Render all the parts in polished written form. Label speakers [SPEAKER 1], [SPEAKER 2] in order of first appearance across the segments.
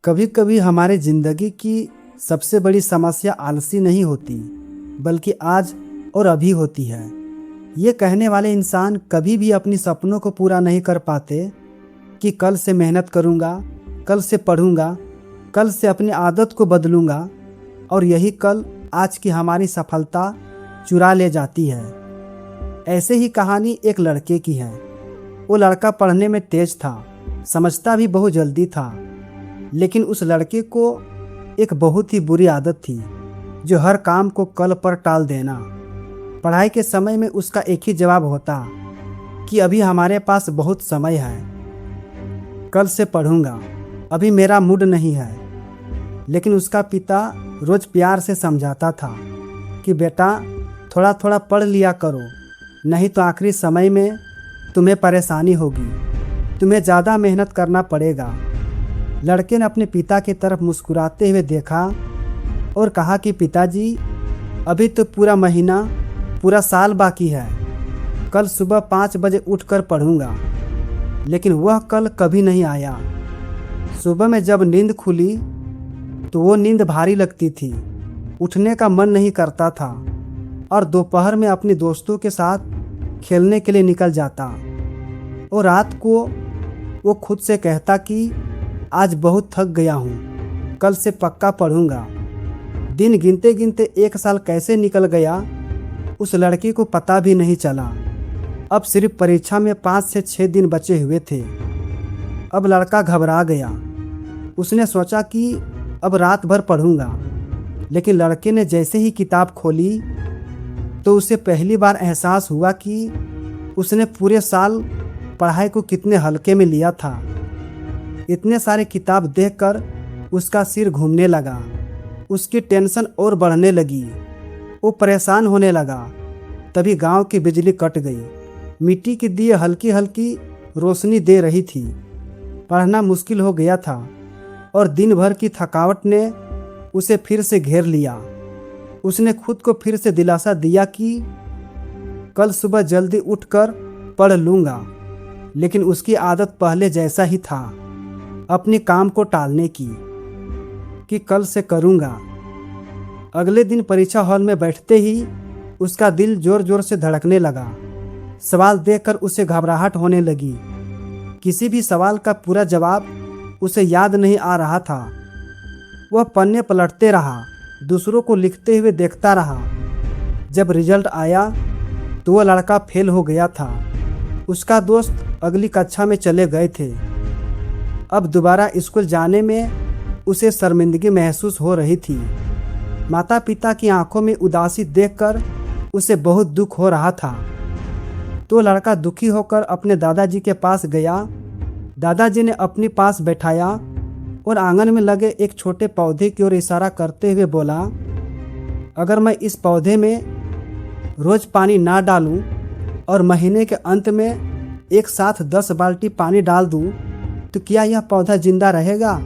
[SPEAKER 1] कभी कभी हमारे ज़िंदगी की सबसे बड़ी समस्या आलसी नहीं होती, बल्कि आज और अभी होती है। ये कहने वाले इंसान कभी भी अपनी सपनों को पूरा नहीं कर पाते कि कल से मेहनत करूँगा, कल से पढ़ूँगा, कल से अपनी आदत को बदलूँगा, और यही कल आज की हमारी सफलता चुरा ले जाती है। ऐसे ही कहानी एक लड़के की है। वो लड़का पढ़ने में तेज था, समझता भी बहुत जल्दी था, लेकिन उस लड़के को एक बहुत ही बुरी आदत थी, जो हर काम को कल पर टाल देना। पढ़ाई के समय में उसका एक ही जवाब होता कि अभी हमारे पास बहुत समय है, कल से पढ़ूंगा, अभी मेरा मूड नहीं है। लेकिन उसका पिता रोज प्यार से समझाता था कि बेटा, थोड़ा थोड़ा पढ़ लिया करो, नहीं तो आखिरी समय में तुम्हें परेशानी होगी, तुम्हें ज़्यादा मेहनत करना पड़ेगा। लड़के ने अपने पिता की तरफ मुस्कुराते हुए देखा और कहा कि पिताजी, अभी तो पूरा महीना, पूरा साल बाकी है, कल सुबह 5 बजे उठकर पढ़ूंगा। लेकिन वह कल कभी नहीं आया। सुबह में जब नींद खुली तो वो नींद भारी लगती थी, उठने का मन नहीं करता था, और दोपहर में अपने दोस्तों के साथ खेलने के लिए निकल जाता। और रात को वो खुद से कहता कि आज बहुत थक गया हूँ, कल से पक्का पढ़ूंगा। दिन गिनते गिनते 1 साल कैसे निकल गया उस लड़के को पता भी नहीं चला। अब सिर्फ परीक्षा में 5 से 6 दिन बचे हुए थे। अब लड़का घबरा गया। उसने सोचा कि अब रात भर पढ़ूंगा। लेकिन लड़के ने जैसे ही किताब खोली तो उसे पहली बार एहसास हुआ कि उसने पूरे साल पढ़ाई को कितने हल्के में लिया था। इतने सारे किताब देखकर उसका सिर घूमने लगा, उसकी टेंशन और बढ़ने लगी, वो परेशान होने लगा। तभी गांव की बिजली कट गई। मिट्टी की दिए हल्की हल्की रोशनी दे रही थी। पढ़ना मुश्किल हो गया था और दिन भर की थकावट ने उसे फिर से घेर लिया। उसने खुद को फिर से दिलासा दिया कि कल सुबह जल्दी उठकर पढ़ लूँगा। लेकिन उसकी आदत पहले जैसा ही था, अपने काम को टालने की, कि कल से करूँगा। अगले दिन परीक्षा हॉल में बैठते ही उसका दिल जोर जोर से धड़कने लगा। सवाल देखकर उसे घबराहट होने लगी। किसी भी सवाल का पूरा जवाब उसे याद नहीं आ रहा था। वह पन्ने पलटते रहा, दूसरों को लिखते हुए देखता रहा। जब रिजल्ट आया तो वह लड़का फेल हो गया था। उसका दोस्त अगली कक्षा में चले गए थे। अब दोबारा स्कूल जाने में उसे शर्मिंदगी महसूस हो रही थी। माता पिता की आंखों में उदासी देखकर उसे बहुत दुख हो रहा था। तो लड़का दुखी होकर अपने दादाजी के पास गया। दादाजी ने अपने पास बैठाया और आंगन में लगे एक छोटे पौधे की ओर इशारा करते हुए बोला, अगर मैं इस पौधे में रोज पानी ना डालूं और महीने के अंत में एक साथ 10 बाल्टी पानी डाल दूं तो क्या यह पौधा जिंदा रहेगा?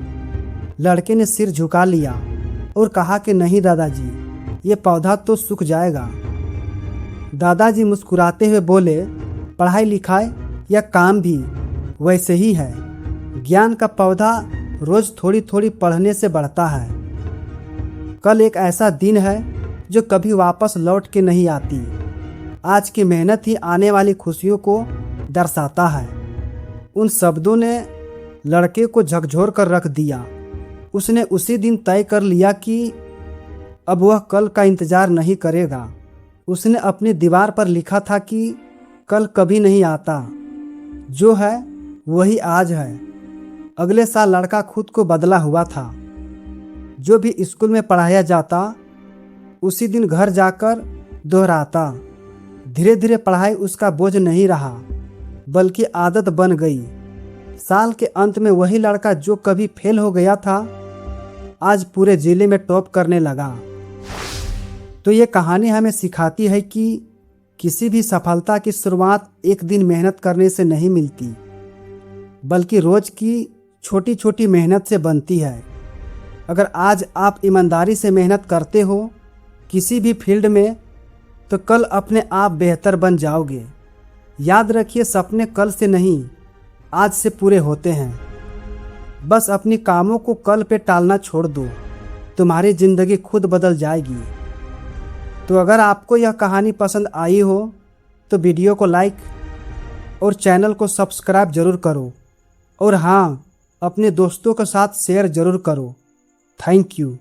[SPEAKER 1] लड़के ने सिर झुका लिया और कहा कि नहीं दादाजी, ये पौधा तो सूख जाएगा। दादाजी मुस्कुराते हुए बोले, पढ़ाई लिखाई या काम भी वैसे ही है। ज्ञान का पौधा रोज थोड़ी थोड़ी पढ़ने से बढ़ता है। कल एक ऐसा दिन है जो कभी वापस लौट के नहीं आती। आज की मेहनत ही आने वाली खुशियों को दर्शाता है। उन शब्दों ने लड़के को झकझोर कर रख दिया। उसने उसी दिन तय कर लिया कि अब वह कल का इंतजार नहीं करेगा। उसने अपनी दीवार पर लिखा था कि कल कभी नहीं आता, जो है वही आज है। अगले साल लड़का खुद को बदला हुआ था। जो भी स्कूल में पढ़ाया जाता उसी दिन घर जाकर दोहराता। धीरे धीरे पढ़ाई उसका बोझ नहीं रहा, बल्कि आदत बन गई। साल के अंत में वही लड़का जो कभी फेल हो गया था, आज पूरे जिले में टॉप करने लगा। तो ये कहानी हमें सिखाती है कि किसी भी सफलता की शुरुआत एक दिन मेहनत करने से नहीं मिलती, बल्कि रोज की छोटी छोटी मेहनत से बनती है। अगर आज आप ईमानदारी से मेहनत करते हो किसी भी फील्ड में, तो कल अपने आप बेहतर बन जाओगे। याद रखिए, सपने कल से नहीं आज से पूरे होते हैं। बस अपनी कामों को कल पे टालना छोड़ दो, तुम्हारी ज़िंदगी खुद बदल जाएगी। तो अगर आपको यह कहानी पसंद आई हो तो वीडियो को लाइक और चैनल को सब्सक्राइब ज़रूर करो। और हाँ, अपने दोस्तों के साथ शेयर ज़रूर करो। Thank you.